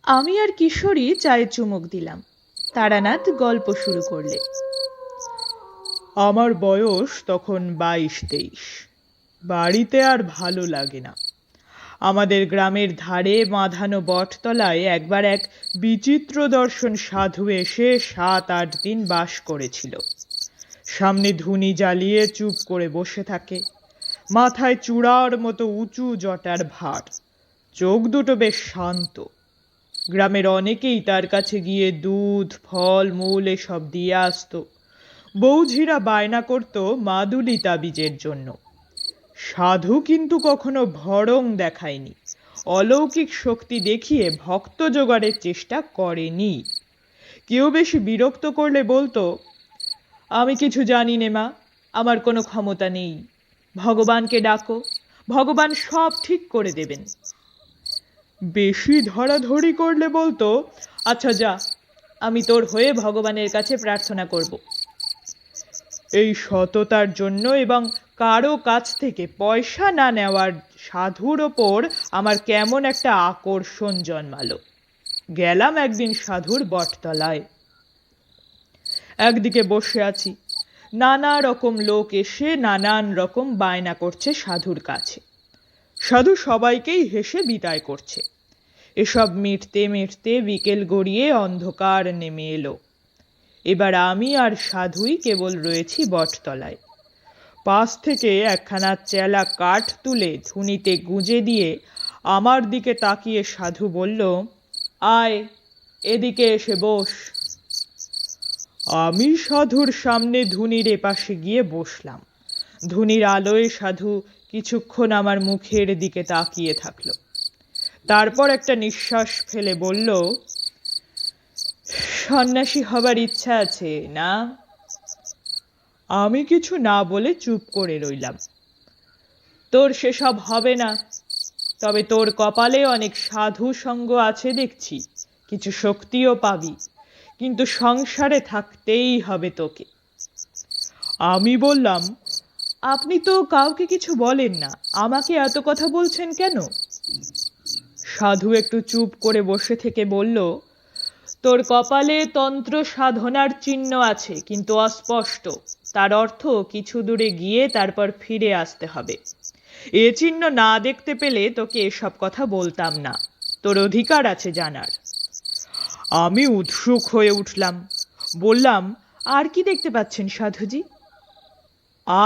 আমি আর কিশোরী চায়ে চুমুক দিলাম। তারানাথ গল্প শুরু করলে। আমার বয়স তখন 22-23। বাড়িতে আর ভালো লাগে না। আমাদের গ্রামের ধারে বাঁধানো বটতলায় একবার এক বিচিত্র দর্শন সাধু এসে 7-8 দিন বাস করেছিল। সামনে ধুনি জ্বালিয়ে চুপ করে বসে থাকে, মাথায় চূড়ার মতো উঁচু জটার ভার, চোখ দুটো বেশ শান্ত। গ্রামের অনেকেই তার কাছে গিয়ে দুধ, ফল মূল এসব দিয়ে আসতো। বৌঝিরা বায়না করত মাদুলি তাবিজের জন্য। সাধু কিন্তু কখনো ভড়ং দেখায়নি, অলৌকিক শক্তি দেখিয়ে ভক্ত জোগাড়ের চেষ্টা করেনি। কেউ বেশি বিরক্ত করলে বলতো, আমি কিছু জানি নে মা, আমার কোনো ক্ষমতা নেই, ভগবানকে ডাকো, ভগবান সব ঠিক করে দেবেন। বেশি ধরাধরি করলে বলতো, আচ্ছা যা, আমি তোর হয়ে ভগবানের কাছে প্রার্থনা করব। এই সততার জন্য এবং কারো কাছ থেকে পয়সা না নেওয়ার সাধুর ওপর আমার কেমন একটা আকর্ষণ জন্মালো। গেলাম একদিন সাধুর বটতলায়। একদিকে বসে আছি, নানা রকম লোক এসে নানান রকম বায়না করছে সাধুর কাছে। সাধু সবাইকেই হেসে বিদায় করছে। এসব মিটতে মিটতে বিকেল গড়িয়ে অন্ধকার নেমে এলো। এবার আমি আর সাধুই কেবল রয়েছি বটতলায়। পাশ থেকে একখানা চেলা কাঠ তুলে ধুনিতে গুঁজে দিয়ে আমার দিকে তাকিয়ে সাধু বলল, আয়, এদিকে এসে বস। আমি সাধুর সামনে ধুনির এপাশে গিয়ে বসলাম। ধুনির আলোয় সাধু কিছুক্ষণ আমার মুখের দিকে তাকিয়ে থাকলো। তারপর একটা নিঃশ্বাস ফেলে বলল, সন্ন্যাসী হবার ইচ্ছা আছে না? আমি কিছু না বলে চুপ করে রইলাম। তোর সেসব হবে না, তবে তোর কপালে অনেক সাধু সঙ্গ আছে দেখছি, কিছু শক্তিও পাবি, কিন্তু সংসারে থাকতেই হবে তোকে। আমি বললাম, আপনি তো কাউকে কিছু বলেন না, আমাকে এত কথা বলছেন কেন? সাধু একটু চুপ করে বসে থেকে বলল, তোর কপালে তন্ত্র সাধনার চিহ্ন আছে, কিন্তু অস্পষ্ট। তার অর্থ কিছু দূরে গিয়ে তারপর ফিরে আসতে হবে। এ চিহ্ন না দেখতে পেলে তোকে এসব কথা বলতাম না, তোর অধিকার আছে জানার। আমি উৎসুক হয়ে উঠলাম, বললাম, আর কি দেখতে পাচ্ছেন সাধুজি?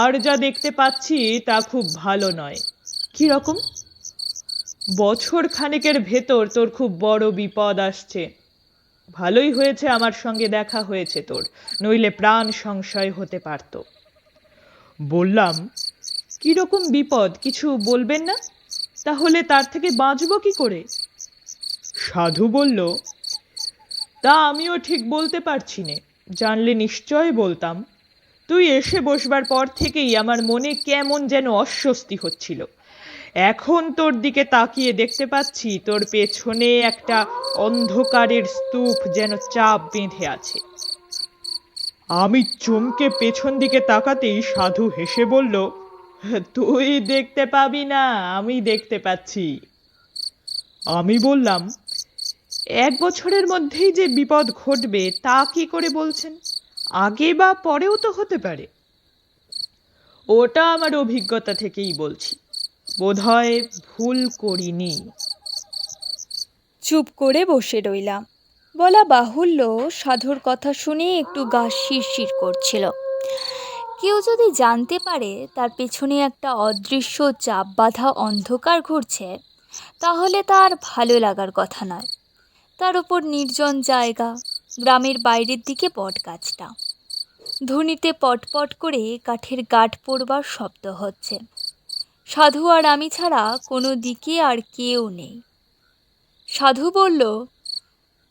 আর যা দেখতে পাচ্ছি তা খুব ভালো নয়। কি রকম? বছর খানেকের ভেতর তোর খুব বড় বিপদ আসছে। ভালোই হয়েছে আমার সঙ্গে দেখা হয়েছে তোর, নইলে প্রাণ সংশয় হতে পারত। বললাম, কিরকম বিপদ কিছু বলবেন না? তাহলে তার থেকে বাঁচবো কি করে? সাধু বলল, তা আমিও ঠিক বলতে পারছি নে, জানলে নিশ্চয় বলতাম। তুই এসে বসবার পর থেকেই আমার মনে কেমন যেন অস্বস্তি হচ্ছিল। এখন তোর দিকে তাকিয়ে দেখতে পাচ্ছি তোর পেছনে একটা অন্ধকারের স্তূপ যেন চাপ বেঁধে আছে। আমি চমকে পেছন দিকে তাকাতেই সাধু হেসে বলল, তুই দেখতে পাবি না, আমি দেখতে পাচ্ছি। আমি বললাম, 1 বছরের মধ্যেই যে বিপদ ঘটবে তা কি করে বলছেন? আগে বা পরেও তো হতে পারে। ওটা আমার অভিজ্ঞতা থেকেই বলছি, বোধহয় ভুল করিনি। চুপ করে বসে রইলাম। বলা বাহুল্য, সাধুর কথা শুনে একটু গা শিরশির করছিল। কেউ যদি জানতে পারে তার পেছনে একটা অদৃশ্য চাপ বাঁধা অন্ধকার ঘুরছে, তাহলে তার ভালো লাগার কথা নয়। তার উপর নির্জন জায়গা, গ্রামের বাইরের দিকে বট গাছটা, ধুনিতে পটপট করে কাঠের গাঁট পড়বার শব্দ হচ্ছে। সাধু আর আমি ছাড়া কোনো দিকে আর কেউ নেই। সাধু বলল,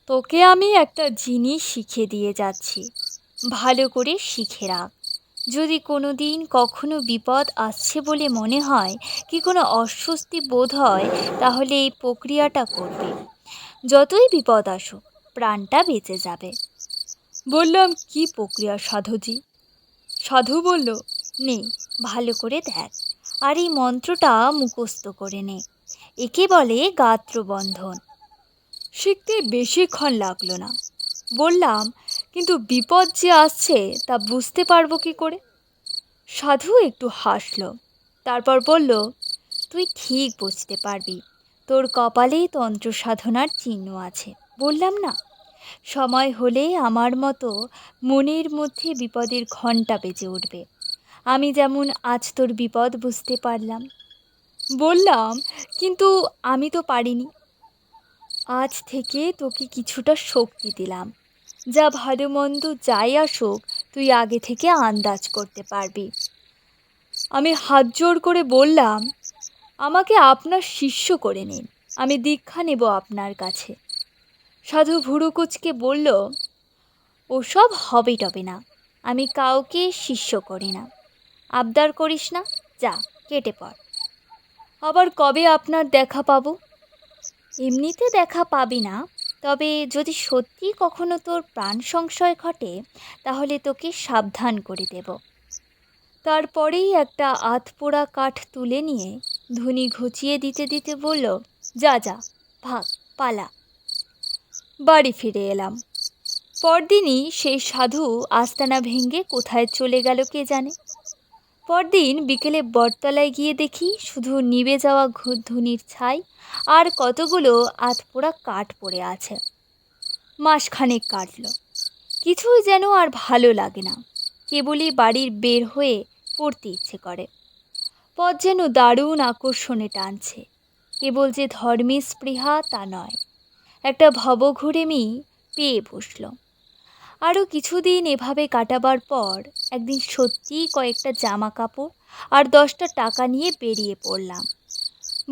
তোকে আমি একটা জিনিস শিখিয়ে দিয়ে যাচ্ছি, ভালো করে শিখে রাখ। যদি কোনো দিন কখনো বিপদ আসছে বলে মনে হয়, কি কোনো অস্বস্তি বোধ হয়, তাহলে এই প্রক্রিয়াটা করবে। যতই বিপদ আসুক, প্রাণটা বেঁচে যাবে। বললাম, কি প্রক্রিয়া সাধুজি? সাধু বলল, নে ভালো করে দেখ, আর এই মন্ত্রটা মুখস্থ করে নে। একে বলে গাত্রবন্ধন। শিখতে বেশিক্ষণ লাগলো না। বললাম, কিন্তু বিপদ যে আসছে তা বুঝতে পারবো কি করে? সাধু একটু হাসলো, তারপর বলল, তুই ঠিক বুঝতে পারবি, তোর কপালে তন্ত্র সাধনার চিহ্ন আছে। বললাম না, সময় হলে আমার মতো মনের মধ্যে বিপদের ঘণ্টা বেজে উঠবে। আমি যেমন আজ তোর বিপদ বুঝতে পারলাম। বললাম, কিন্তু আমি তো পারিনি। আজ থেকে তোকে কিছুটা শক্তি দিলাম, যা ভালো মন্দ যাই আসুক তুই আগে থেকে আন্দাজ করতে পারবি। আমি হাত জোড় করে বললাম, আমাকে আপনার শিষ্য করে নিন, আমি দীক্ষা নেব আপনার কাছে। সাধু ভুরু কুঁচকে বলল, ওসব হবে টবে না, আমি কাউকে শিষ্য করি না। আবদার করিস না, যা কেটে পড়। আবার কবে আপনার দেখা পাবো? এমনিতে দেখা পাবি না, তবে যদি সত্যি কখনো তোর প্রাণ সংশয় ঘটে তাহলে তোকে সাবধান করে দেব। তারপরেই একটা আধপোড়া কাঠ তুলে নিয়ে ধুনি ঘুচিয়ে দিতে দিতে বলল, যা যা, ভাগ, পালা। বাড়ি ফিরে এলাম। পরদিনই সেই সাধু আস্তানা ভেঙে কোথায় চলে গেল কে জানে। পরদিন বিকেলে বটতলায় গিয়ে দেখি শুধু নিভে যাওয়া ধুনির ছাই আর কতগুলো আধপোড়া কাঠ পড়ে আছে। মাসখানেক কাটল, কিছুই যেন আর ভালো লাগে না, কেবলই বাড়ির বের হয়ে পড়তে ইচ্ছে করে। পথ যেন দারুণ আকর্ষণে টানছে। কেবল যে ধর্মের স্পৃহা তা নয়, একটা ভবঘুরেমি পেয়ে বসল। আরও কিছুদিন এভাবে কাটাবার পর একদিন সত্যিই কয়েকটা জামা কাপড় আর 10টা টাকা নিয়ে বেরিয়ে পড়লাম।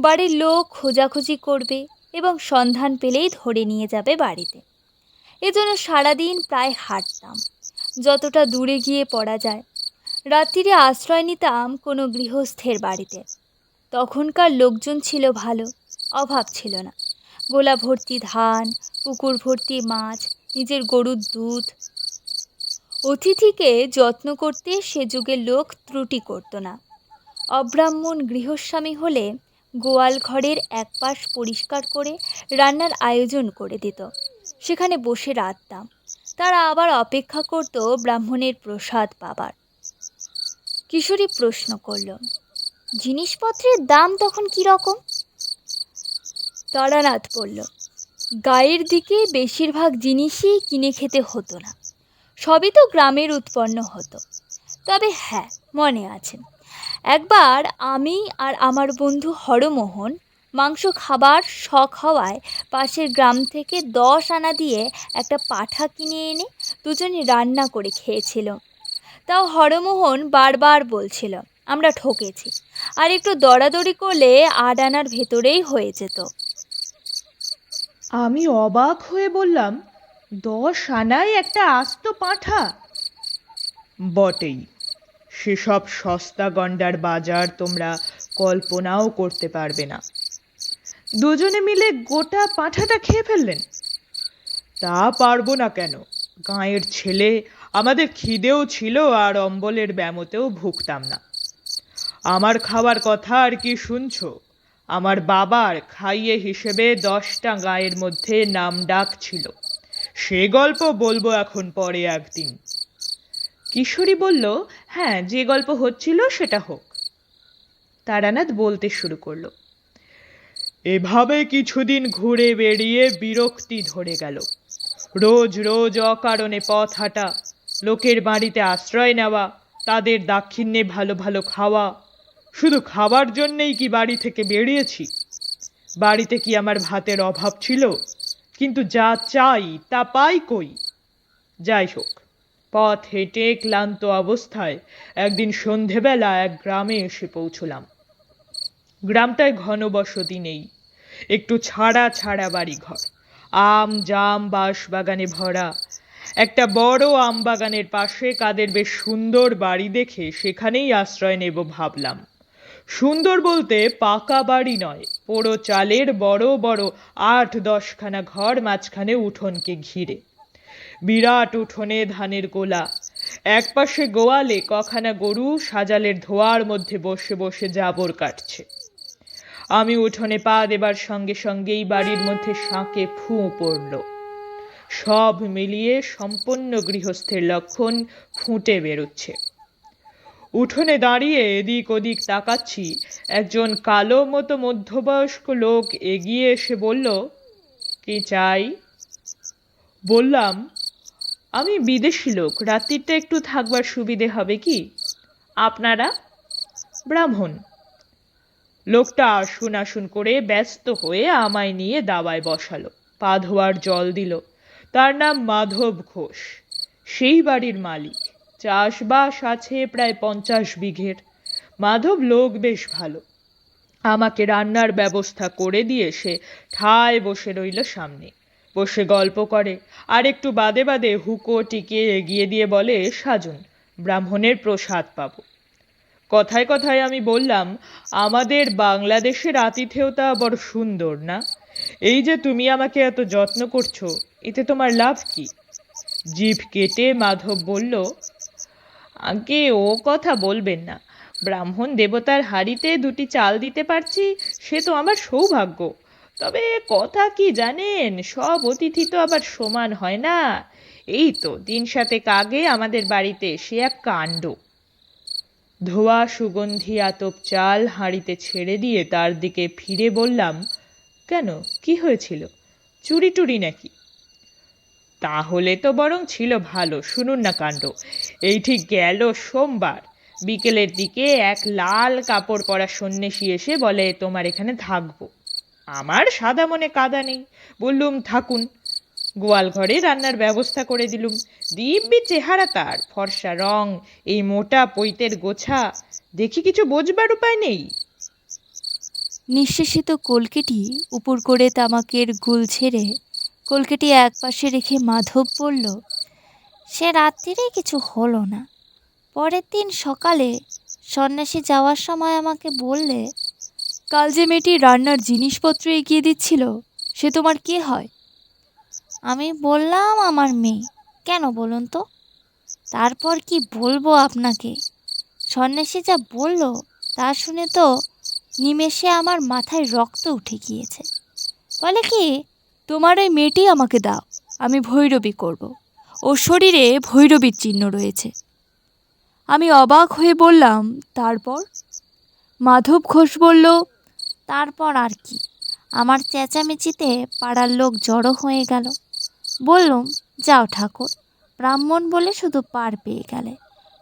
বাড়ির লোক খোঁজাখুঁজি করবে এবং সন্ধান পেলেই ধরে নিয়ে যাবে বাড়িতে। এজন্য সারাদিন প্রায় হাঁটতাম, যতটা দূরে গিয়ে পড়া যায়। রাত্রিরে আশ্রয় নিতাম কোনো গৃহস্থের বাড়িতে। তখনকার লোকজন ছিল ভালো, অভাব ছিল না। গোলা ভর্তি ধান, পুকুর ভর্তি মাছ, নিজের গরুর দুধ। অতিথিকে যত্ন করতে সে যুগের লোক ত্রুটি করত না। অব্রাহ্মণ গৃহস্বামী হলে গোয়াল ঘরের এক পাশ পরিষ্কার করে রান্নার আয়োজন করে দিত। সেখানে বসে রাঁধতাম। তারা আবার অপেক্ষা করত ব্রাহ্মণের প্রসাদ পাবার। কিশোরী প্রশ্ন করল, জিনিসপত্রের দাম তখন কীরকম? তারানাথ বলল, গায়ের দিকে বেশিরভাগ জিনিসই কিনে খেতে হতো না, সবই তো গ্রামের উৎপন্ন হতো। তবে হ্যাঁ, মনে আছে, একবার আমি আর আমার বন্ধু হরমোহন মাংস খাবার শখ হওয়ায় পাশের গ্রাম থেকে 10 আনা দিয়ে একটা পাঁঠা কিনে এনে দুজনে রান্না করে খেয়েছিল। তাও হরমোহন বারবার বলছিল আমরা ঠকেছি, আর একটু দরাদরি করলে 8 আনার ভেতরেই হয়ে যেত। আমি অবাক হয়ে বললাম, 10 আনায় একটা আস্ত পাঁঠা? বটেই, সেসব সস্তা গন্ডার বাজার তোমরা কল্পনাও করতে পারবে না। দুজনে মিলে গোটা পাঁঠাটা খেয়ে ফেললেন? তা পারবো না কেন, গাঁয়ের ছেলে, আমাদের খিদেও ছিল আর অম্বলের ব্যামোতেও ভুগতাম না। আমার খাওয়ার কথা আর কি শুনছো? আমার বাবার খাইয়ে হিসেবে 10টা গাঁয়ের মধ্যে নাম ডাক ছিল। সে গল্প বলবো এখন পরে একদিন। কিশোরী বলল, হ্যাঁ, যে গল্প হচ্ছিল সেটা হোক। তারানাথ বলতে শুরু করলো, এভাবে কিছুদিন ঘুরে বেড়িয়ে বিরক্তি ধরে গেল। রোজ রোজ অকারণে পথ হাঁটা, লোকের বাড়িতে আশ্রয় নেওয়া, তাদের দাক্ষিণ্যে ভালো ভালো খাওয়া। শুধু খাবার জন্যেই কি বাড়ি থেকে বেরিয়েছি? বাড়িতে কি আমার ভাতের অভাব ছিল? কিন্তু যা চাই তা পাই কই? যাই হোক, পথ হেঁটে ক্লান্ত অবস্থায় একদিন সন্ধেবেলা এক গ্রামে এসে পৌঁছলাম। গ্রামটায় ঘনবসতি নেই, একটু ছাড়া ছাড়া বাড়িঘর, আম জাম বাঁশবাগানে ভরা। একটা বড় আম বাগানের পাশে কাদের বেশ সুন্দর বাড়ি দেখে সেখানেই আশ্রয় নেব ভাবলাম। সুন্দর বলতে পাকা বাড়ি নয়, পোড়ো চালের বড় বড় 8-10 খানা ঘর, মাঝখানে উঠোনকে ঘিরে। বিরাট উঠোনে ধানের গোলা, একপাশে গোয়ালে কখানা গরু সাজালের ধোয়ার মধ্যে বসে বসে জাবর কাটছে। আমি উঠোনে পা দেবার সঙ্গে সঙ্গেই বাড়ির মধ্যে শাঁকে ফুঁ পড়ল। সব মিলিয়ে সম্পন্ন গৃহস্থের লক্ষণ ফুটে বেরোচ্ছে। উঠোনে দাঁড়িয়ে এদিক ওদিক তাকাচ্ছি, একজন কালো মতো মধ্যবয়স্ক লোক এগিয়ে এসে বলল, কি চাই? বললাম, আমি বিদেশি লোক, রাত্রিটা একটু থাকবার সুবিধে হবে কি? আপনারা? ব্রাহ্মণ। লোকটা আসুন আসুন করে ব্যস্ত হয়ে আমায় নিয়ে দাওয়ায় বসালো, পা ধোয়ার জল দিল। তার নাম মাধব ঘোষ, সেই বাড়ির মালিক। চাষবাস আছে প্রায় 50 বিঘের। মাধব লোক বেশ ভালো। আমাকে রান্নার ব্যবস্থা করে দিয়ে সে ঠায় বসে রইল সামনে, বসে গল্প করে। আর একটু বাদে বাদে হুকো টিকিয়ে এগিয়ে দিয়ে বলে, সাজুন, ব্রাহ্মণের প্রসাদ পাবো। কথায় কথায় আমি বললাম, আমাদের বাংলাদেশের আতিথেয়তা বড় সুন্দর না? এই যে তুমি আমাকে এত যত্ন করছো, এতে তোমার লাভ কি? জিভ কেটে মাধব বলল, আগে ও কথা বলবেন না। ব্রাহ্মণ দেবতার হাঁড়িতে 2টি চাল দিতে পারছি, সে তো আমার সৌভাগ্য। তবে কথা কি জানেন, সব অতিথি তো আবার সমান হয় না। এই তো 3-7 আগে আমাদের বাড়িতে এসে এক কাণ্ড। ধোয়া সুগন্ধি আতপ চাল হাঁড়িতে ছেড়ে দিয়ে তার দিকে ফিরে বললাম, কেন, কি হয়েছিল? চুরি টুরি নাকি? তাহলে তো বরং ছিল ভালো। শুনুন না কাণ্ড। এই ঠিক গেল সোমবার বিকেলের দিকে এক লাল কাপড় পরা সন্ন্যাসী এসে বলে, তোমার এখানে থাকবো। আমার সাদা মনে কাদা নেই, বললুম থাকুন। গোয়াল ঘরে রান্নার ব্যবস্থা করে দিলুম। দিব্যি চেহারা তার, ফর্সা রং, এই মোটা পৈতের গোছা, দেখি কিছু বোঝবার উপায় নেই। নিঃশেষিত কলকেটি উপর করে তামাকের গুল ছেড়ে কলকেটি একপাশে রেখে মাধব বলল, সে রাত্রিরে কিছু হলো না। পরের দিন সকালে সন্ন্যাসী যাওয়ার সময় আমাকে বললে, কাল যে মেয়েটি রান্নার জিনিসপত্র এগিয়ে দিচ্ছিল, সে তোমার কে হয়? আমি বললাম, আমার মেয়ে। কেন বলুন তো? তারপর কি বলবো আপনাকে? সন্ন্যাসী যা বলল তা শুনে তো নিমেষে আমার মাথায় রক্ত উঠে গিয়েছে। বলে কি, তোমার ওই মেয়েটি আমাকে দাও, আমি ভৈরবী করব। ওর শরীরে ভৈরবীর চিহ্ন রয়েছে। আমি অবাক হয়ে বললাম, তারপর? মাধব ঘোষ বলল, তারপর আর কি? আমার চেঁচামেচিতে পাড়ার লোক জড়ো হয়ে গেল। বললুম, যাও ঠাকুর, ব্রাহ্মণ বলে শুধু পার পেয়ে গেলে,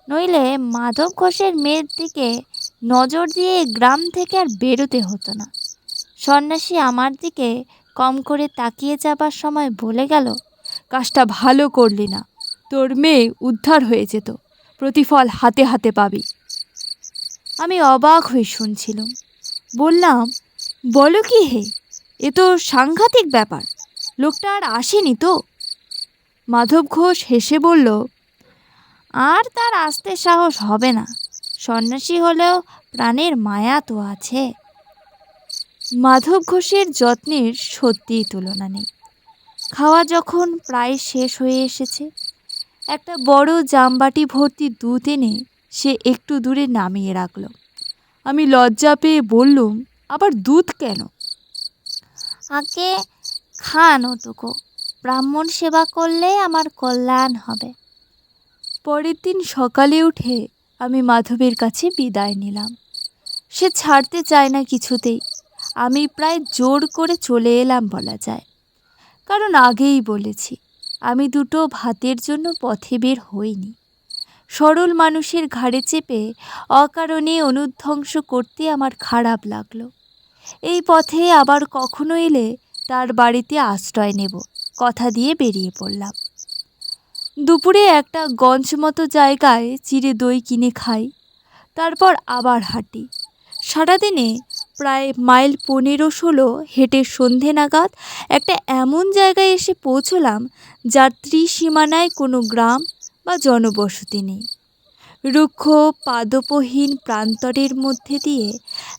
নইলে মাধব ঘোষের মেয়ের দিকে নজর দিয়ে গ্রাম থেকে আর বেরোতে হতো না। সন্ন্যাসী আমার দিকে কম করে তাকিয়ে যাবার সময় বলে গেল, কাজটা ভালো করলি না, তোর মেয়ে উদ্ধার হয়ে যেত, প্রতিফল হাতে হাতে পাবি। আমি অবাক হয়ে শুনছিলাম। বললাম, বলো কি হে, এ তো সাংঘাতিক ব্যাপার, লোকটা আর আসেনি তো? মাধব ঘোষ হেসে বলল, আর তার আসতে সাহস হবে না, সন্ন্যাসী হলেও প্রাণের মায়া তো আছে। মাধব ঘোষের যত্নের সত্যিই তুলনা নেই। খাওয়া যখন প্রায় শেষ হয়ে এসেছে, একটা বড় জামবাটি ভর্তি দুধ এনে সে একটু দূরে নামিয়ে রাখল। আমি লজ্জা পেয়ে বললুম, আবার দুধ কেন? আগে খান ওটুকু, ব্রাহ্মণ সেবা করলে আমার কল্যাণ হবে। পরের দিন সকালে উঠে আমি মাধবের কাছে বিদায় নিলাম। সে ছাড়তে চায় না কিছুতেই। আমি প্রায় জোর করে চলে এলাম বলা যায়, কারণ আগেই বলেছি আমি দুটো ভাতের জন্য পথে বের হইনি। সরল মানুষের ঘাড়ে চেপে অকারণে অনুধ্বংস করতে আমার খারাপ লাগলো। এই পথে আবার কখনো এলে তার বাড়িতে আশ্রয় নেব কথা দিয়ে বেরিয়ে পড়লাম। দুপুরে একটা গঞ্জ মতো জায়গায় চিড়ে দই কিনে খাই, তারপর আবার হাঁটি। সারাদিনে প্রায় মাইল 15-16 হেঁটে সন্ধে নাগাদ একটা এমন জায়গায় এসে পৌঁছলাম যার ত্রিসীমানায় কোনো গ্রাম বা জনবসতি নেই। রুক্ষ পাদপহীন প্রান্তরের মধ্যে দিয়ে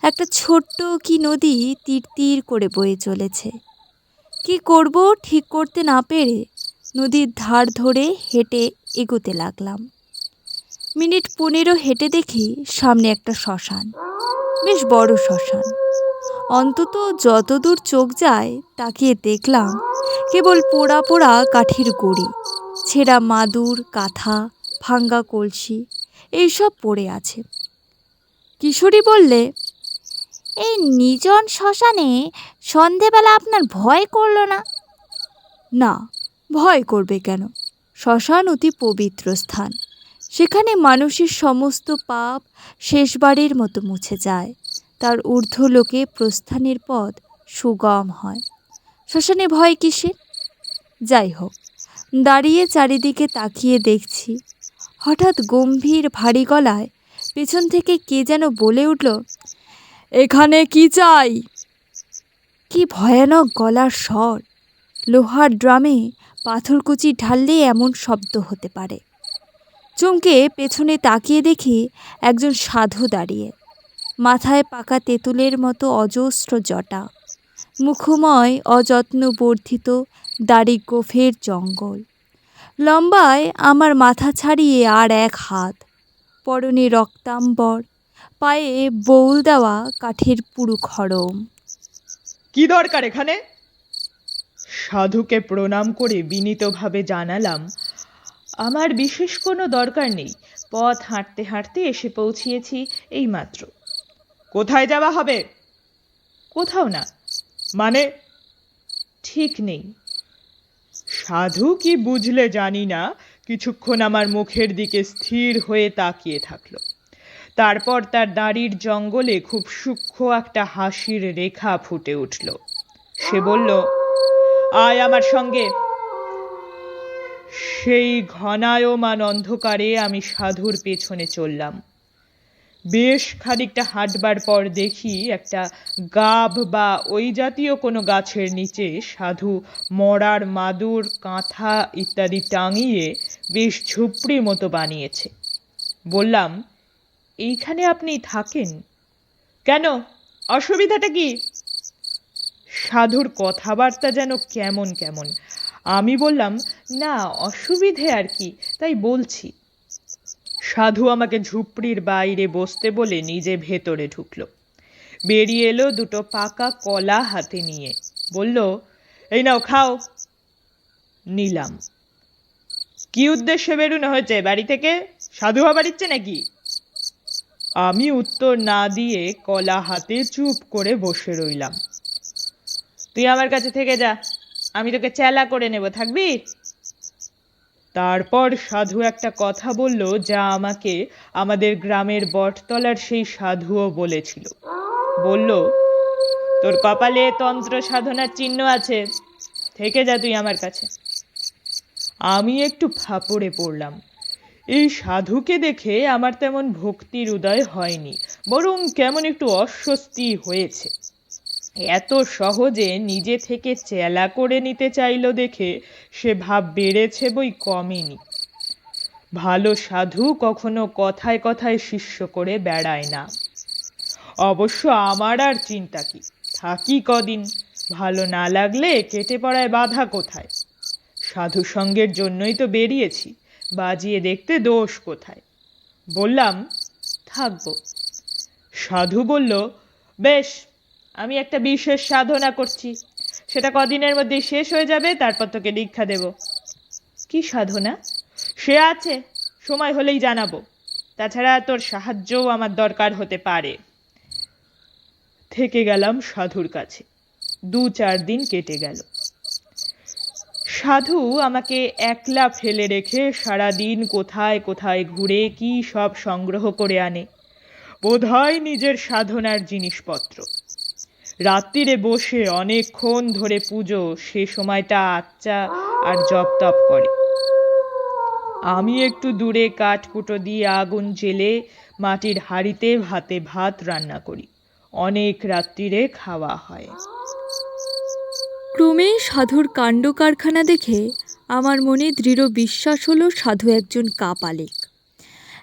একটা ছোট্ট কি নদী তীর তীর করে বয়ে চলেছে। কি করব ঠিক করতে না পেরে নদীর ধার ধরে হেঁটে এগোতে লাগলাম। মিনিট 15 হেঁটে দেখি সামনে একটা শ্মশান, বেশ বড় শ্মশান। অন্তত যতদূর চোখ যায় তাকিয়ে দেখলাম কেবল পোড়া পোড়া কাঠের গুঁড়ি, ছেঁড়া মাদুর, কাঁথা, ভাঙ্গা কলসি এইসব পড়ে আছে। কিশোরী বললে, এই নির্জন শ্মশানে সন্ধেবেলা আপনার ভয় করলো না? না, ভয় করবে কেন? শ্মশান অতি পবিত্র স্থান। সেখানে মানুষের সমস্ত পাপ শেষবারের মতো মুছে যায়। তার ঊর্ধ্বলোকে প্রস্থানের পথ সুগম হয়। শ্মশানে ভয় কিসের? যাই হোক, দাঁড়িয়ে চারিদিকে তাকিয়ে দেখছি, হঠাৎ গম্ভীর ভারী গলায় পেছন থেকে কে যেন বলে উঠল, এখানে কি চাই? কি ভয়ানক গলার স্বর! লোহার ড্রামে পাথরকুচি ঢাললে এমন শব্দ হতে পারে। চমকে পেছনে তাকিয়ে দেখি একজন সাধু দাঁড়িয়ে, মাথায় পাকা তেঁতুলের মতো অজস্র জটা, মুখময় অযত্ন বর্ধিত দাড়ি গোফের জঙ্গল, লম্বায় আমার মাথা ছাড়িয়ে আর এক হাত, পরনে রক্তাম্বর, পায়ে বউল দেওয়া কাঠের পুরু খড়ম। কি দরকার এখানে? সাধুকে প্রণাম করে বিনীতভাবে জানালাম, আমার বিশেষ কোনো দরকার নেই, পথ হাঁটতে হাঁটতে এসে পৌঁছিয়েছি এইমাত্র। কোথায় যাওয়া হবে? কোথাও না। মানে? ঠিক নেই। সাধু কি বুঝলে জানি না, কিছুক্ষণ আমার মুখের দিকে স্থির হয়ে তাকিয়ে থাকলো। তারপর তার দাড়ির জঙ্গলে খুব সূক্ষ্ম একটা হাসির রেখা ফুটে উঠল। সে বলল, আয় আমার সঙ্গে। সেই ঘনায়মান অন্ধকারে আমি সাধুর পেছনে চললাম। বেশ খানিকটা হাঁটবার পর দেখি একটা গাব বা ওই জাতীয় কোনো গাছের নিচে সাধু মরার মাদুর, কাঁথা ইত্যাদি টাঙিয়ে বেশ ঝুপড়ি মতো বানিয়েছে। বললাম, এইখানে আপনি থাকেন? কেন, অসুবিধাটা কি? সাধুর কথাবার্তা যেন কেমন কেমন। আমি বললাম, না অসুবিধে আর কি, তাই বলছি। সাধু আমাকে ঝুপড়ির বাইরে বসতে বলে নিজে ভেতরে ঢুকলো। বেরিয়ে এলো দুটো পাকা কলা হাতে নিয়ে। বলল, এই নাও খাও। নিলাম। কি উদ্দেশ্যে বেরোনো হয়েছে বাড়ি থেকে? সাধু হবার ইচ্ছে নাকি? আমি উত্তর না দিয়ে কলা হাতে চুপ করে বসে রইলাম। তুই আমার কাছে থেকে যা, আমি তোকে চেলা করে নেব, থাকবি? তারপর সাধু একটা কথা বলল, যা আমাকে আমাদের গ্রামের বটতলার সেই সাধুও বলেছিল। বলল, তোর কপালে তন্ত্র সাধনার চিহ্ন আছে, থেকে যা তুই আমার কাছে। আমি একটু ফাপড়ে পড়লাম। এই সাধুকে দেখে আমার তেমন ভক্তির উদয় হয়নি, বরং কেমন একটু অস্বস্তি হয়েছে। এত সহজে নিজে থেকে চেলা করে নিতে চাইল দেখে সে ভাব বেড়েছে বই কমেনি। ভালো সাধু কখনো কথায় কথায় শিষ্য করে বেড়ায় না। অবশ্য আমার আর চিন্তা কি, থাকি কদিন, ভালো না লাগলে কেটে পড়ায় বাধা কোথায়? সাধু সঙ্গের জন্যই তো বেরিয়েছি, বাজিয়ে দেখতে দোষ কোথায়? বললাম, থাকবো। সাধু বলল, বেশ, আমি একটা বিশেষ সাধনা করছি, সেটা কদিনের মধ্যে শেষ হয়ে যাবে, তারপর তোকে দীক্ষা দেব। কি সাধনা? সে আছে, সময় হলেই জানাবো। তাছাড়া তোর সাহায্যও আমার দরকার হতে পারে। থেকে গেলাম সাধুর কাছে। 2-4 দিন কেটে গেল। সাধু আমাকে একলা ফেলে রেখে সারাদিন কোথায় কোথায় ঘুরে কি সব সংগ্রহ করে আনে, বোধহয় নিজের সাধনার জিনিসপত্র। রাত্রিরে বসে অনেকক্ষণ ধরে পুজো, সে সময়টা আচ্চা আর জপ তপ করে। আমি একটু দূরে কাঠকুটো দিয়ে আগুন জ্বেলে মাটির হাঁড়িতে ভাতে ভাত রান্না করি। অনেক রাত্রিরে খাওয়া হয়। ক্রমে সাধুর কাণ্ড কারখানা দেখে আমার মনে দৃঢ় বিশ্বাস হলো সাধু একজন কাপালিক।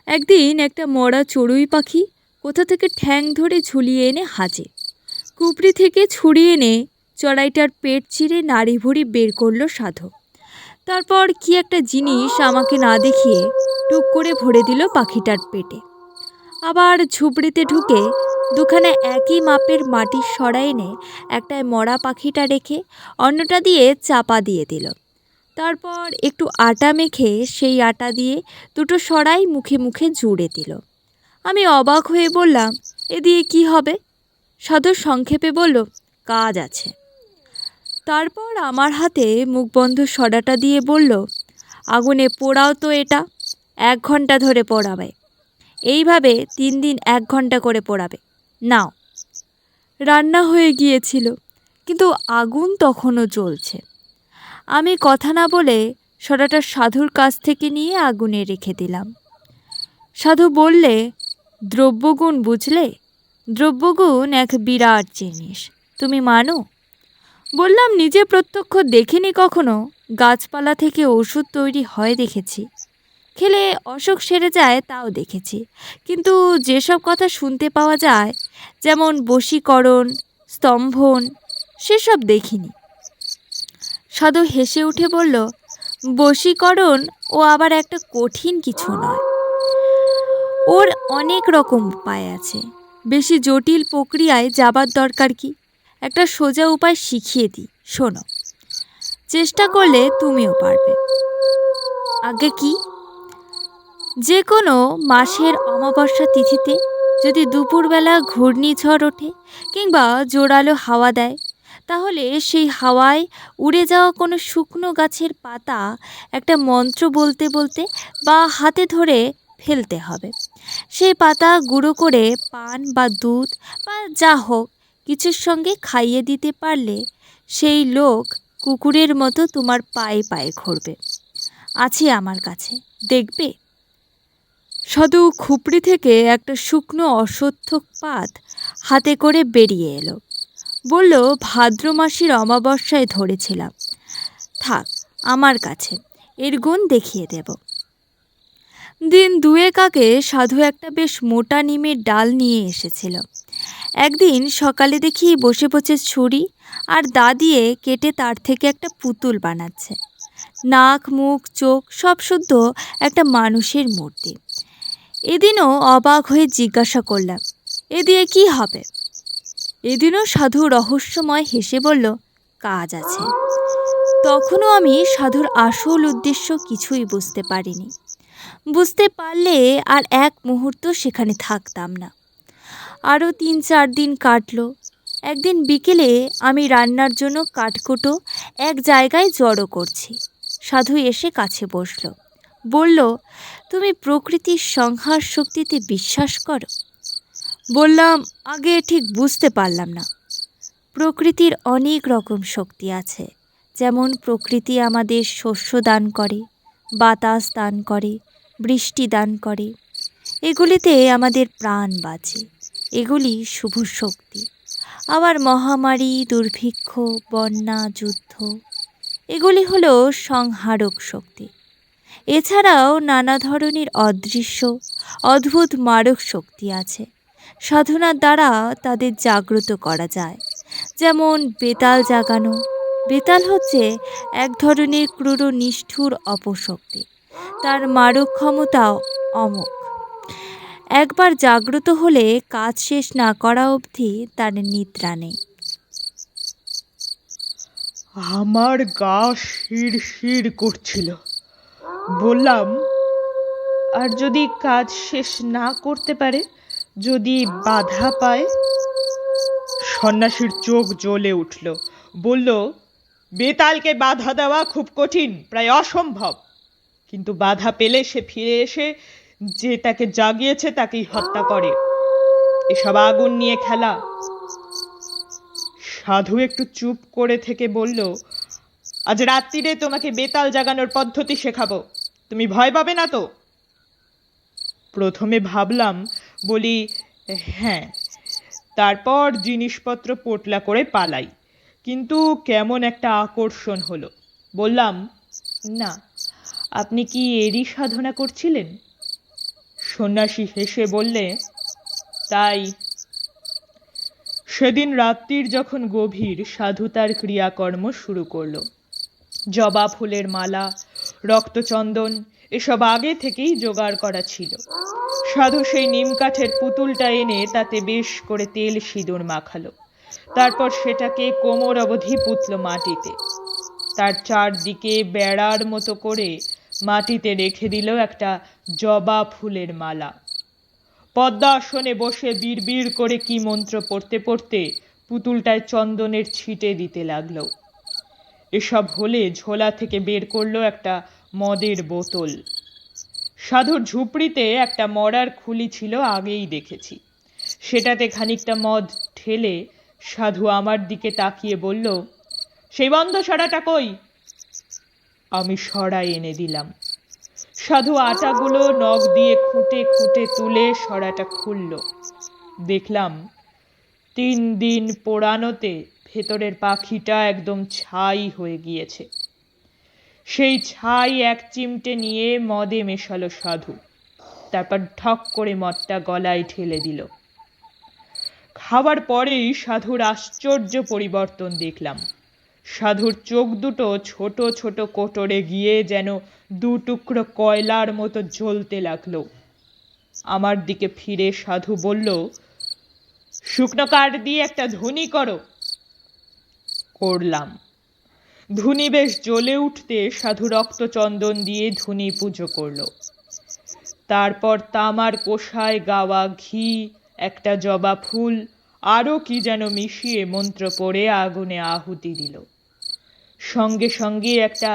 একদিন একটা মরা চড়ুই পাখি কোথা থেকে ঠ্যাং ধরে ঝুলিয়ে এনে হাজে। কুপড়ি থেকে ছুরি এনে চড়াইটার পেট চিরে নাড়ি ভুড়ি বের করলো সাধু। তারপর কি একটা জিনিস আমাকে না দেখিয়ে টুক করে ভরে দিল পাখিটার পেটে। আবার ঝুপড়িতে ঢুকে দুখানা একই মাপের মাটির সরা এনে একটায় মরা পাখিটা রেখে অন্যটা দিয়ে চাপা দিয়ে দিল। তারপর একটু আটা মেখে সেই আটা দিয়ে দুটো সরাই মুখে মুখে জুড়ে দিল। আমি অবাক হয়ে বললাম, এ দিয়ে কি হবে? সাধু সংক্ষেপে বলল, কাজ আছে। তারপর আমার হাতে মুখবন্ধ সরাটা দিয়ে বলল, আগুনে পোড়াও তো এটা, 1 ঘন্টা ধরে পোড়াবে। এইভাবে 3 দিন 1 ঘন্টা করে পোড়াবে। নাও। রান্না হয়ে গিয়েছিল, কিন্তু আগুন তখনও জ্বলছে। আমি কথা না বলে সরাটা সাধুর কাছ থেকে নিয়ে আগুনে রেখে দিলাম। সাধু বললে, দ্রব্যগুণ বুঝলে? দ্রব্যগুণ এক বিরাট জিনিস, তুমি মানো? বললাম, নিজে প্রত্যক্ষ দেখিনি কখনো, গাছপালা থেকে ওষুধ তৈরি হয় দেখেছি, খেলে অসুখ সেরে যায় তাও দেখেছি, কিন্তু যেসব কথা শুনতে পাওয়া যায়, যেমন বশীকরণ, স্তম্ভন, সেসব দেখিনি। সাধু হেসে উঠে বলল, বশীকরণ ও আবার একটা কঠিন কিছু নয়, ওর অনেক রকম উপায় আছে। বেশি জটিল প্রক্রিয়ায় যাবার দরকার কি? একটা সোজা উপায় শিখিয়ে দিই, শোনো। চেষ্টা করলে তুমিও পারবে। আগে কি? যে কোনো মাসের অমাবস্যা তিথিতে যদি দুপুরবেলা ঘূর্ণিঝড় ওঠে কিংবা জোরালো হাওয়া দেয়, তাহলে সেই হাওয়ায় উড়ে যাওয়া কোনো শুকনো গাছের পাতা একটা মন্ত্র বলতে বলতে বা হাতে ধরে ফেলতে হবে। সেই পাতা গুঁড়ো করে পান বা দুধ বা যা হোক কিছুর সঙ্গে খাইয়ে দিতে পারলে সেই লোক কুকুরের মতো তোমার পায়ে পায়ে ঘুরবে। আছে আমার কাছে, দেখবে। সাধু খুপড়ি থেকে একটা শুকনো অশ্বত্থ পাত হাতে করে বেরিয়ে এলো। বলল, ভাদ্র মাসের অমাবস্যায় ধরেছিলাম, থাক আমার কাছে, এর গুণ দেখিয়ে দেব। দিন 2 আগে সাধু একটা বেশ মোটা নিমের ডাল নিয়ে এসেছিল। একদিন সকালে দেখি বসে বসে ছুরি আর দা দিয়ে কেটে তার থেকে একটা পুতুল বানাচ্ছে। নাক, মুখ, চোখ সব শুদ্ধ একটা মানুষের মূর্তি। এদিনও অবাক হয়ে জিজ্ঞাসা করলাম, এ দিয়ে কি হবে? এদিনও সাধু রহস্যময় হেসে বলল, কাজ আছে। তখনও আমি সাধুর আসল উদ্দেশ্য কিছুই বুঝতে পারিনি। বুঝতে পারলে আর এক মুহূর্ত সেখানে থাকতাম না। আরও 3-4 দিন কাটলো। একদিন বিকেলে আমি রান্নার জন্য কাঠকুটো এক জায়গায় জড়ো করছি। সাধু এসে কাছে বসল। বলল, তুমি প্রকৃতির সংহার শক্তিতে বিশ্বাস করো? বললাম, আগে ঠিক বুঝতে পারলাম না। প্রকৃতির অনেক রকম শক্তি আছে। যেমন প্রকৃতি আমাদের শস্য দান করে, বাতাস দান করে, বৃষ্টি দান করে। এগুলিতে আমাদের প্রাণ বাঁচে, এগুলি শুভ শক্তি। আবার মহামারী, দুর্ভিক্ষ, বন্যা, যুদ্ধ, এগুলি হলো সংহারক শক্তি। এছাড়াও নানা ধরনের অদৃশ্য অদ্ভুত মারক শক্তি আছে। সাধনার দ্বারা তাদের জাগ্রত করা যায়। যেমন বেতাল জাগানো। বেতাল হচ্ছে এক ধরনের ক্রূর নিষ্ঠুর অপশক্তি। তার মারক ক্ষমতাও অমোঘ। একবার জাগ্রত হলে কাজ শেষ না করা অবধি তার নিদ্রা নেই। আমার গা শিরশির করছিল। বললাম, আর যদি কাজ শেষ না করতে পারে, যদি বাধা পায়? সন্ন্যাসীর চোখ জ্বলে উঠল। বলল, বেতালকে বাধা দেওয়া খুব কঠিন, প্রায় অসম্ভব। কিন্তু বাধা পেলে সে ফিরে এসে যে তাকে জাগিয়েছে তাকেই হত্যা করে। এসব আগুন নিয়ে খেলা। সাধু একটু চুপ করে থেকে বলল, আজ রাত্রিরে তোমাকে বেতাল জাগানোর পদ্ধতি শেখাবো, তুমি ভয় পাবে না তো? প্রথমে ভাবলাম, বলি হ্যাঁ, তারপর জিনিসপত্র পোটলা করে পালাই। কিন্তু কেমন একটা আকর্ষণ হলো। বললাম, না, আপনি কি এরই সাধনা করছিলেন? সন্ন্যাসী হেসে বললে, তাই। সেদিন রাত্রির যখন গভীর, সাধু তার ক্রিয়াকর্ম শুরু করলো। জবা ফুলের মালা, রক্তচন্দন, এসব আগে থেকেই জোগাড় করা ছিল। সাধু সেই নিম কাঠের পুতুলটা এনে তাতে বেশ করে তেল সিঁদুর মাখালো, তারপর সেটাকে কোমর অবধি পুঁতল মাটিতে। তার চারদিকে বেড়ার মতো করে মাটিতে রেখে দিল একটা জবা ফুলের মালা। পদ্মাসনে বসে বিড়বিড় করে কি মন্ত্র পড়তে পড়তে পুতুলটায় চন্দনের ছিটে দিতে লাগলো। এসব হলে ঝোলা থেকে বের করলো একটা মদের বোতল। সাধুর ঝুপড়িতে একটা মরার খুলি ছিল, আগেই দেখেছি। সেটাতে খানিকটা মদ ঢেলে সাধু আমার দিকে তাকিয়ে বলল, সেই বন্ধ সরাটা কই? আমি সরাই এনে দিলাম। সাধু আটাগুলো নখ দিয়ে খুঁটে খুঁটে তুলে সরাটা খুলল। দেখলাম 3 দিন পোড়ানোতে ভেতরের পাখিটা একদম ছাই হয়ে গিয়েছে। সেই ছাই এক চিমটে নিয়ে মদে মেশালো সাধু, তারপর ঠক করে মদটা গলায় ঢেলে দিল। খাবার পরেই সাধুর আশ্চর্য পরিবর্তন দেখলাম। সাধুর চোখ দুটো ছোট ছোট কোটরে গিয়ে যেন 2 টুকরো কয়লার মতো জ্বলতে লাগলো। আমার দিকে ফিরে সাধু বলল, শুকনো কাঠ দিয়ে একটা ধুনি করো। করলাম। ধুনি বেশ জ্বলে উঠতে সাধু রক্তচন্দন দিয়ে ধুনি পুজো করলো। তারপর তামার কোষায় গাওয়া ঘি, একটা জবা ফুল, আরো কি যেন মিশিয়ে মন্ত্র পড়ে আগুনে আহুতি দিল। সঙ্গে সঙ্গে একটা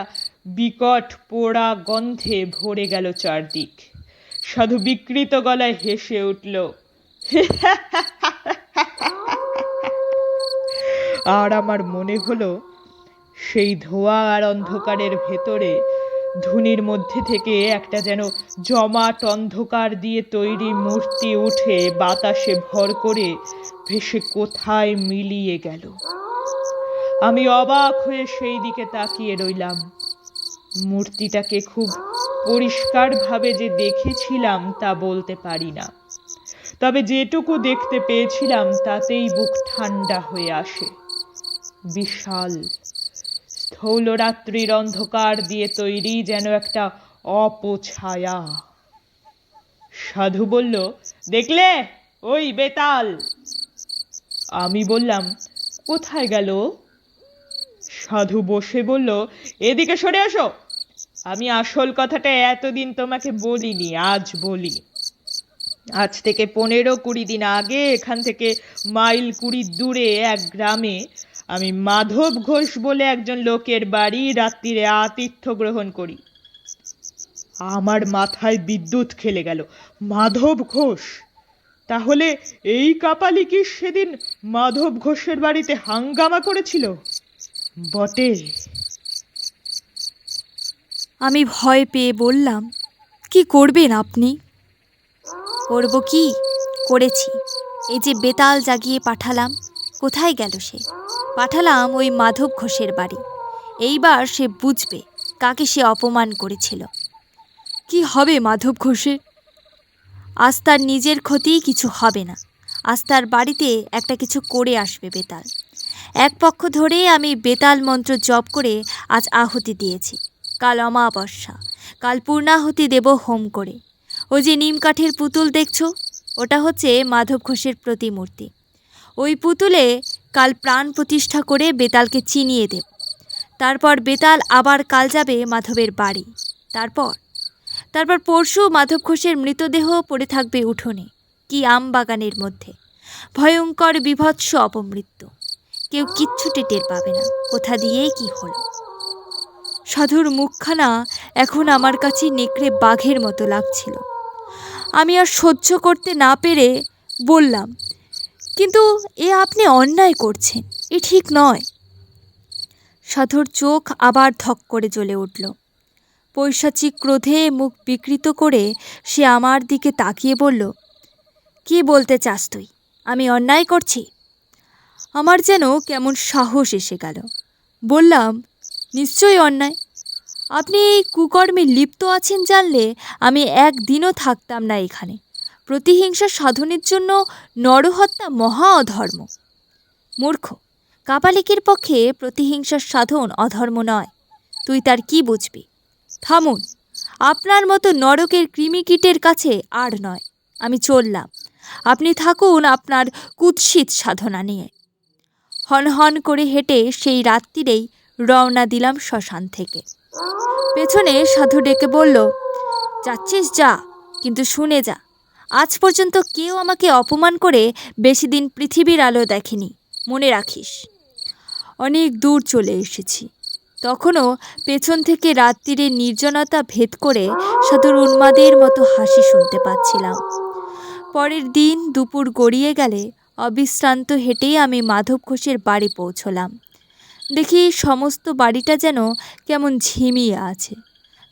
বিকট পোড়া গন্ধে ভরে গেল চারদিক। সাধু বিকৃত গলায় হেসে উঠল, আর আমার মনে হলো সেই ধোঁয়া আর অন্ধকারের ভেতরে ধুনির মধ্যে থেকে একটা যেন জমাট অন্ধকার দিয়ে তৈরি মূর্তি উঠে বাতাসে ভর করে ভেসে কোথায় মিলিয়ে গেল। আমি অবাক হয়ে সেই দিকে তাকিয়ে রইলাম। মূর্তিটাকে খুব পরিষ্কারভাবে যে দেখেছিলাম তা বলতে পারি না, তবে যেটুকু দেখতে পেয়েছিলাম তাতেই বুক ঠান্ডা হয়ে আসে। বিশাল, স্থূলরাত্রির অন্ধকার দিয়ে তৈরি যেন একটা অপছায়া। সাধু বলল, দেখলে ওই বেতাল? আমি বললাম, কোথায় গেল? সাধু বসে বলল, এদিকে সরে আসো। আমি আসল কথাটা এতদিন তোমাকে বলিনি, আজ বলি। আজ থেকে 15-20 দিন আগে এখান থেকে মাইল 20 দূরে এক গ্রামে আমি মাধব ঘোষ বলে একজন লোকের বাড়ি রাত্রিরে আতিথ্য গ্রহণ করি। আমার মাথায় বিদ্যুৎ খেলে গেল। মাধব ঘোষ? তাহলে এই কাপালি কি সেদিন মাধব ঘোষের বাড়িতে হাঙ্গামা করেছিল? বটে। আমি ভয় পেয়ে বললাম, কি করবেন আপনি? করব কি, করেছি। এই যে বেতাল জাগিয়ে পাঠালাম, কোথায় গেল সে? পাঠালাম ওই মাধব ঘোষের বাড়ি। এইবার সে বুঝবে কাকে সে অপমান করেছিল। কি হবে মাধব ঘোষের? আজ তার নিজের ক্ষতি কিছু হবে না, আজ তার বাড়িতে একটা কিছু করে আসবে বেতাল। এক পক্ষ ধরে আমি বেতাল মন্ত্র জপ করে আজ আহুতি দিয়েছি। কাল অমাবস্যা, কাল পূর্ণাহুতি দেব হোম করে। ওই যে নিম কাঠের পুতুল দেখছো, ওটা হচ্ছে মাধব ঘোষের প্রতিমূর্তি। ওই পুতুলে কাল প্রাণ প্রতিষ্ঠা করে বেতালকে চিনিয়ে দেব। তারপর বেতাল আবার কাল যাবে মাধবের বাড়ি। তারপর পরশু মাধব ঘোষের মৃতদেহ পড়ে থাকবে উঠোনে কি আম বাগানের মধ্যে। ভয়ঙ্কর বিভৎস অপমৃত্যু। কেউ কিচ্ছুটি টের পাবে না কোথা দিয়ে কি হলো। সাধুর মুখখানা এখন আমার কাছে নেকড়ে বাঘের মতো লাগছিল। আমি আর সহ্য করতে না পেরে বললাম, কিন্তু এ আপনি অন্যায় করছেন, এ ঠিক নয়। সাধুর চোখ আবার ধক করে জ্বলে উঠল। পৈশাচিক ক্রোধে মুখ বিকৃত করে সে আমার দিকে তাকিয়ে বলল, কি বলতে চাস তুই? আমি অন্যায় করছি? আমার যেন কেমন সাহস এসে গেল। বললাম, নিশ্চয়ই অন্যায়। আপনি এই কুকর্মে লিপ্ত আছেন জানলে আমি একদিনও থাকতাম না এখানে। প্রতিহিংসা সাধনের জন্য নরহত্যা মহা অধর্ম। মূর্খ, কাপালিকের পক্ষে প্রতিহিংসার সাধন অধর্ম নয়। তুই তার কি বুঝবি? থামুন, আপনার মতো নরকের কৃমিকীটের কাছে আর নয়। আমি চললাম, আপনি থাকুন আপনার কুৎসিত সাধনা নিয়ে। হন করে হেঁটে সেই রাত্রিরেই রওনা দিলাম শ্মশান থেকে। পেছনে সাধু ডেকে বলল, যাচ্ছিস যা, কিন্তু শুনে যা, আজ পর্যন্ত কেউ আমাকে অপমান করে বেশি দিন পৃথিবীর আলো দেখেনি, মনে রাখিস। অনেক দূর চলে এসেছি, তখনও পেছন থেকে রাত্রিরে নির্জনতা ভেদ করে সাধুর উন্মাদের মতো হাসি শুনতে পাচ্ছিলাম। পরের দিন দুপুর গড়িয়ে গেলে অবিশ্রান্ত হেঁটেই আমি মাধব ঘোষের বাড়ি পৌঁছলাম। দেখি সমস্ত বাড়িটা যেন কেমন ঝিমিয়ে আছে,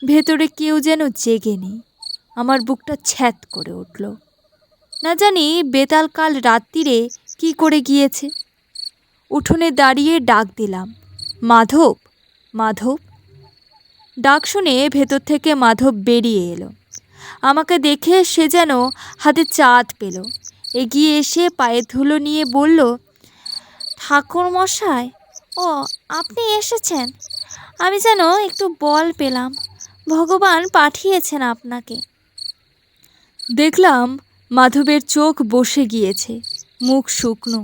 ভেতরে কেউ যেন জেগে নেই। আমার বুকটা ছ্যাঁত করে উঠল। না জানি বেতাল কাল রাত্রিরে কি করে গিয়েছে। উঠোনে দাঁড়িয়ে ডাক দিলাম, মাধব, মাধব। ডাক শুনে ভেতর থেকে মাধব বেরিয়ে এলো। আমাকে দেখে সে যেন হাতে চাঁদ পেল। এগিয়ে এসে পায়ের ধুলো নিয়ে বলল, ঠাকুর মশাই, ও আপনি এসেছেন? আমি যেন একটু বল পেলাম, ভগবান পাঠিয়েছেন আপনাকে। দেখলাম মাধবের চোখ বসে গিয়েছে, মুখ শুকনো।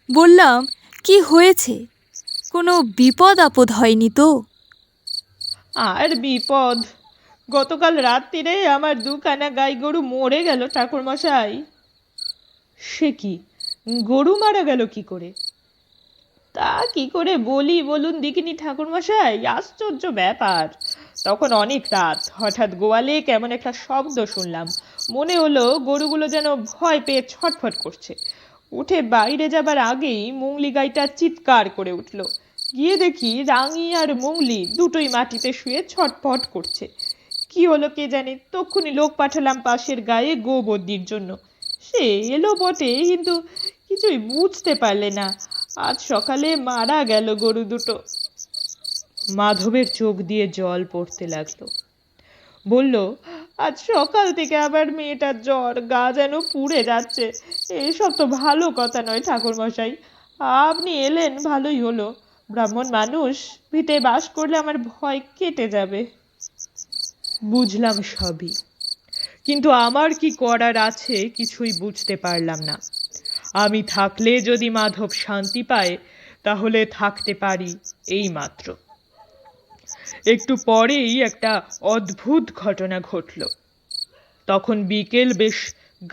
বললাম, কি হয়েছে? কোনো বিপদ আপদ হয়নি তো? আর বিপদ, গতকাল রাত্রিরে আমার দুখানা গাই গরু মরে গেল ঠাকুরমশাই। সে কি, গরু মারা গেল কি করে? তা কি করে বলি বলুন দেখিনি ঠাকুরমশাই, আশ্চর্য ব্যাপার। তখন অনেক রাত, হঠাৎ গোয়ালে কেমন একটা শব্দ শুনলাম। মনে হলো গরুগুলো যেন ভয় পেয়ে ছটফট করছে। উঠে বাইরে যাবার আগেই মুংলি গাইটা চিৎকার করে উঠল। গিয়ে দেখি রাঙি আর মুংলি দুটোই মাটিতে শুয়ে ছটফট করছে। কি হলো কে জানে, তক্ষুনি লোক পাঠালাম পাশের গায়ে গোবর্দির জন্য। সে এলো বটে, কিন্তু কিছুই বুঝতে পারলে না। আজ সকালে মারা গেল গরু দুটো। মাধবের চোখ দিয়ে জল পড়তে লাগলো। বলল, আজ সকাল থেকে আবার মেয়েটার জ্বর, গা যেন পুড়ে যাচ্ছে। এসব তো ভালো কথা নয় ঠাকুরমশাই। আপনি এলেন ভালোই হলো। ব্রাহ্মণ মানুষ, ভিটে বাস করলে আমার ভয় কেটে যাবে। বুঝলাম সবই, কিন্তু আমার কি করার আছে কিছুই বুঝতে পারলাম না। আমি থাকলে যদি মাধব শান্তি পায়, তাহলে থাকতে পারি এই মাত্র। একটু পরেই একটা অদ্ভুত ঘটনা ঘটল। তখন বিকেল বেশ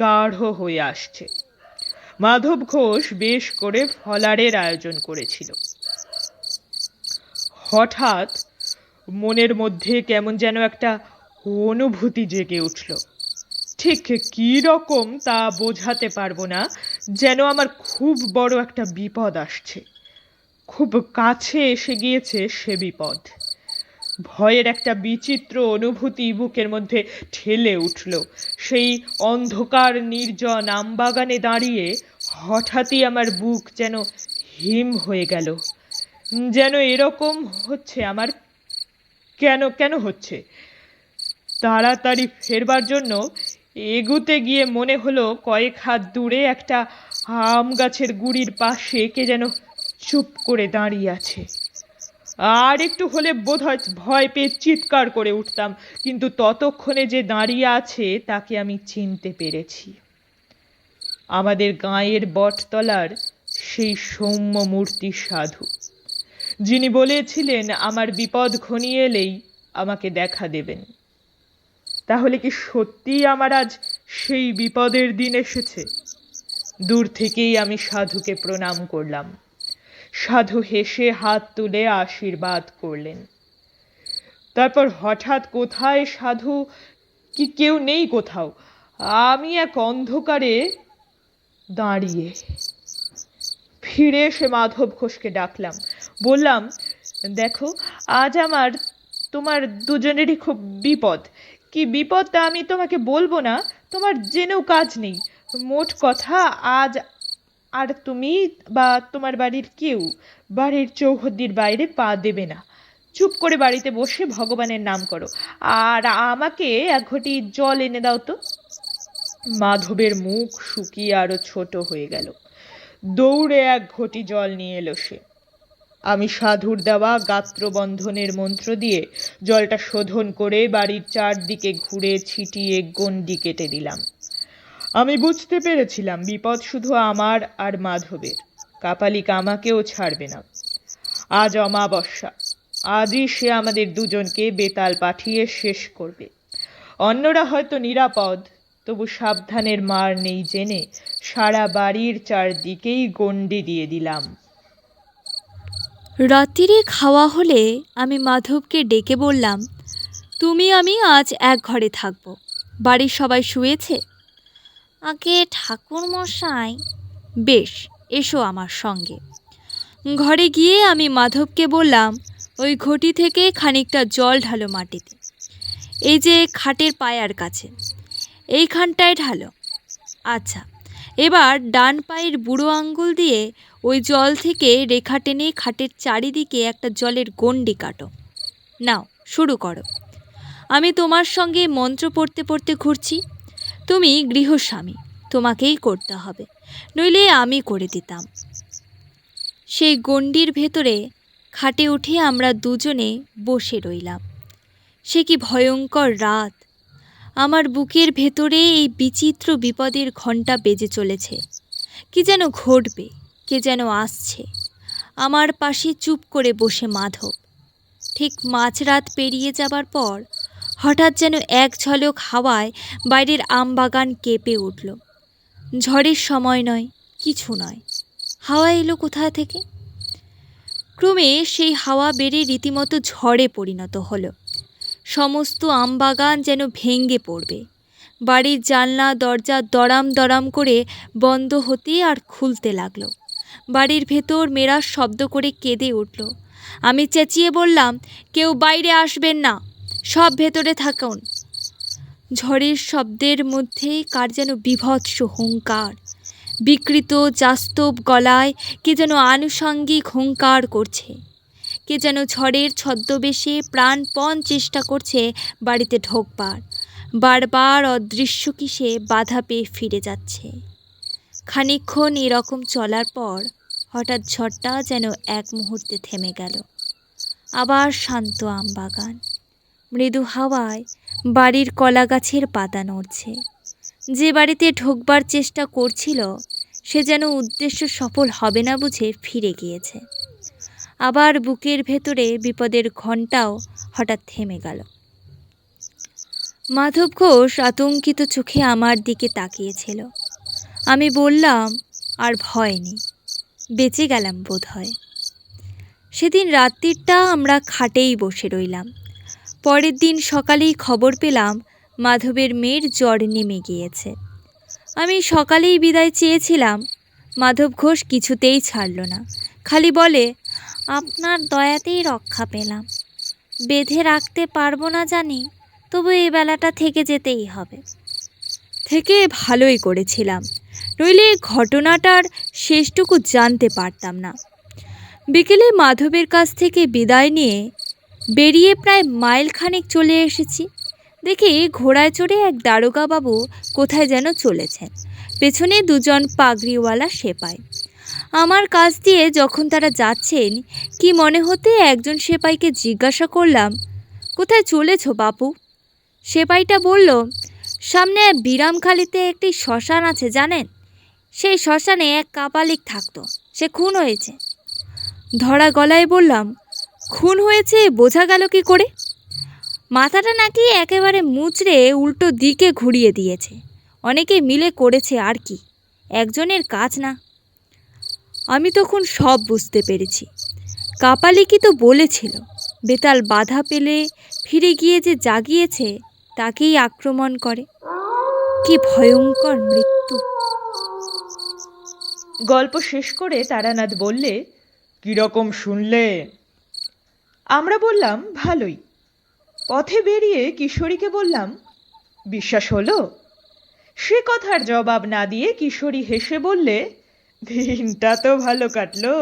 গাঢ় হয়ে আসছে। মাধব ঘোষ বেশ করে ফলারের আয়োজন করেছিল। হঠাৎ মনের মধ্যে কেমন যেন একটা অনুভূতি জেগে উঠল। ঠিক কি রকম তা বোঝাতে পারবো না, যেন আমার খুব বড় একটা বিপদ আসছে, খুব কাছে এসে গিয়েছে সে বিপদ। ভয়ের একটা বিচিত্র অনুভূতি বুকের মধ্যে ঠেলে উঠল। সেই অন্ধকার নির্জন আমবাগানে দাঁড়িয়ে হঠাৎই আমার বুক যেন হিম হয়ে গেল। যেন এরকম হচ্ছে আমার, কেন কেন হচ্ছে? তাড়াতাড়ি ফেরবার জন্য এগুতে গিয়ে মনে হলো কয়েক হাত দূরে একটা আম গাছের গুড়ির পাশে কে যেন চুপ করে দাঁড়িয়ে আছে। আর একটু হলে বোধহয় ভয় পেয়ে চিৎকার করে উঠতাম, কিন্তু ততক্ষণে যে দাঁড়িয়ে আছে তাকে আমি চিনতে পেরেছি। আমাদের গাঁয়ের বটতলার সেই সৌম্য মূর্তি সাধু, যিনি বলেছিলেন আমার বিপদ ঘনিয়ে এলেই আমাকে দেখা দেবেন। তাহলে কি সত্যিই আমার আজ সেই বিপদের দিন এসেছে? দূর থেকেই আমি সাধুকে প্রণাম করলাম। সাধু হেসে হাত তুলে আশীর্বাদ করলেন। তারপর হঠাৎ কোথায় সাধু কি কেউ নেই কোথাও, আমি এক অন্ধকারে দাঁড়িয়ে। ফিরে এসে মাধব ঘোষকে ডাকলাম। বললাম, দেখো, আজ আমার তোমার দুজনেরই খুব বিপদ। কি বিপদ তা আমি তোমাকে বলবো না, তোমার জেনেও কাজ নেই। মোট কথা, আজ আর তুমি বা তোমার বাড়ির কেউ বাড়ির চৌহদ্দির বাইরে পা দেবে না। চুপ করে বাড়িতে বসে ভগবানের নাম করো, আর আমাকে এক ঘটি জল এনে দাও তো। মাধবের মুখ শুকিয়ে আরো ছোট হয়ে গেল। দৌড়ে এক ঘটি জল নিয়ে এলো সে। আমি সাধুর দেওয়া গাত্রবন্ধনের মন্ত্র দিয়ে জলটা শোধন করে বাড়ির চারদিকে ঘুরে ছিটিয়ে গণ্ডি কেটে দিলাম। আমি বুঝতে পেরেছিলাম বিপদ শুধু আমার আর মাধবের, কাপালিক আমাকেও ছাড়বে না। আজ অমাবস্যা, আজই সে আমাদের দুজনকে বেতাল পাঠিয়ে শেষ করবে। অন্যরা হয়তো নিরাপদ, তবু সাবধানের মার নেই জেনে সারা বাড়ির চারদিকেই গণ্ডি দিয়ে দিলাম। রাত্রিরে খাওয়া হলে আমি মাধবকে ডেকে বললাম, তুমি আমি আজ এক ঘরে থাকবো। বাড়ির সবাই শুয়েছে? আগে ঠাকুর মশাই। বেশ, এসো আমার সঙ্গে। ঘরে গিয়ে আমি মাধবকে বললাম, ওই ঘটি থেকে খানিকটা জল ঢালো মাটিতে, এই যে খাটের পায়ার কাছে, এইখানটায় ঢালো। আচ্ছা, এবার ডান পায়ের বুড়ো আঙ্গুল দিয়ে ওই জল থেকে রেখা টেনে খাটের চারিদিকে একটা জলের গণ্ডি কাটো। নাও, শুরু করো। আমি তোমার সঙ্গে মন্ত্র পড়তে পড়তে ঘুরছি। তুমি গৃহস্বামী, তোমাকেই করতে হবে, নইলে আমি করে দিতাম। সেই গণ্ডির ভেতরে খাটে উঠে আমরা দুজনে বসে রইলাম। সে কি ভয়ঙ্কর রাত! আমার বুকের ভেতরে এই বিচিত্র বিপদের ঘণ্টা বেজে চলেছে। কি যেন ঘটবে, কে যেন আসছে। আমার পাশে চুপ করে বসে মাধব। ঠিক মাঝরাত পেরিয়ে যাবার পর হঠাৎ যেন এক ঝলক হাওয়ায় বাইরের আমবাগান কেঁপে উঠল। ঝড়ের সময় নয়, কিছু নয়, হাওয়া এলো কোথা থেকে? ক্রমে সেই হাওয়া বেড়ে রীতিমতো ঝড়ে পরিণত হলো। সমস্ত আমবাগান যেন ভেঙে পড়বে। বাড়ির জানলা দরজা দড়াম দড়াম করে বন্ধ হতে আর খুলতে লাগলো। বাড়ির ভেতর মেয়েরা শব্দ করে কেঁদে উঠল। আমি চেঁচিয়ে বললাম, কেউ বাইরে আসবেন না, সব ভেতরে থাকুন। ঝড়ের শব্দের মধ্যে কার যেন বীভৎস হুঙ্কার। বিকৃত যাস্তব গলায় কে যেন আনুষঙ্গিক হুঙ্কার করছে। কে যেন ঝড়ের ছদ্মবেশে প্রাণপণ চেষ্টা করছে বাড়িতে ঢোকবার। বারবার অদৃশ্য কিসে বাধা পেয়ে ফিরে যাচ্ছে। খানিকক্ষণ এরকম চলার পর হঠাৎ ঝড়টা যেন এক মুহূর্তে থেমে গেল। আবার শান্ত আমবাগান। মৃদু হাওয়ায় বাড়ির কলা গাছের পাতা নড়ছে। যে বাড়িতে ঢোকবার চেষ্টা করছিল সে যেন উদ্দেশ্য সফল হবে না বুঝে ফিরে গিয়েছে। আবার বুকের ভেতরে বিপদের ঘণ্টাও হঠাৎ থেমে গেল। মাধব ঘোষ আতঙ্কিত চোখে আমার দিকে তাকিয়েছিল। আমি বললাম, আর ভয় নেই, বেঁচে গেলাম বোধ হয়। সেদিন রাত্রিটা আমরা খাটেই বসে রইলাম। পরের দিন সকালেই খবর পেলাম মাধবের মেয়ের জ্বর নেমে গিয়েছে। আমি সকালেই বিদায় চেয়েছিলাম, মাধব ঘোষ কিছুতেই ছাড়ল না। খালি বলে, আপনার দয়াতেই রক্ষা পেলাম। বেঁধে রাখতে পারবো না জানি, তবু এই বেলাটা থেকে যেতেই হবে। থেকে ভালোই করেছিলাম, নইলে ঘটনাটার শেষটুকু জানতে পারতাম না। বিকেলে মাধবের কাছ থেকে বিদায় নিয়ে বেরিয়ে প্রায় মাইল খানেক চলে এসেছি। দেখি ঘোড়ায় চড়ে এক দারোগা বাবু কোথায় যেন চলেছেন, পেছনে দুজন পাগড়িওয়ালা সেপাই। আমার কাছ দিয়ে যখন তারা যাচ্ছেন কি মনে হতে একজন সেপাইকে জিজ্ঞাসা করলাম, কোথায় চলেছ বাপু? সেপাইটা বলল, সামনে বিরামখালিতে একটি শ্মশান আছে জানেন, সেই শ্মশানে এক কাপালিক থাকতো, সে খুন হয়েছে। ধরা গলায় বললাম, খুন হয়েছে বোঝা গেল কি করে? মাথাটা নাকি একেবারে মুচড়ে উল্টো দিকে ঘুরিয়ে দিয়েছে। অনেকে মিলে করেছে আর কি, একজনের কাজ না। আমি তখন সব বুঝতে পেরেছি। কাপালিকই তো বলেছিল বেতাল বাধা পেলে ফিরে গিয়ে যে জাগিয়েছে তাকেই আক্রমণ করে। কি ভয়ঙ্কর মৃত্যু! গল্প শেষ করে তারানাথ বললে, কিরকম শুনলে? আমরা বললাম, ভালোই। পথে বেরিয়ে কিশোরীকে বললাম, বিশ্বাস হলো? সে কথার জবাব না দিয়ে কিশোরী হেসে বললে, দিনটা তো ভালো কাটলো।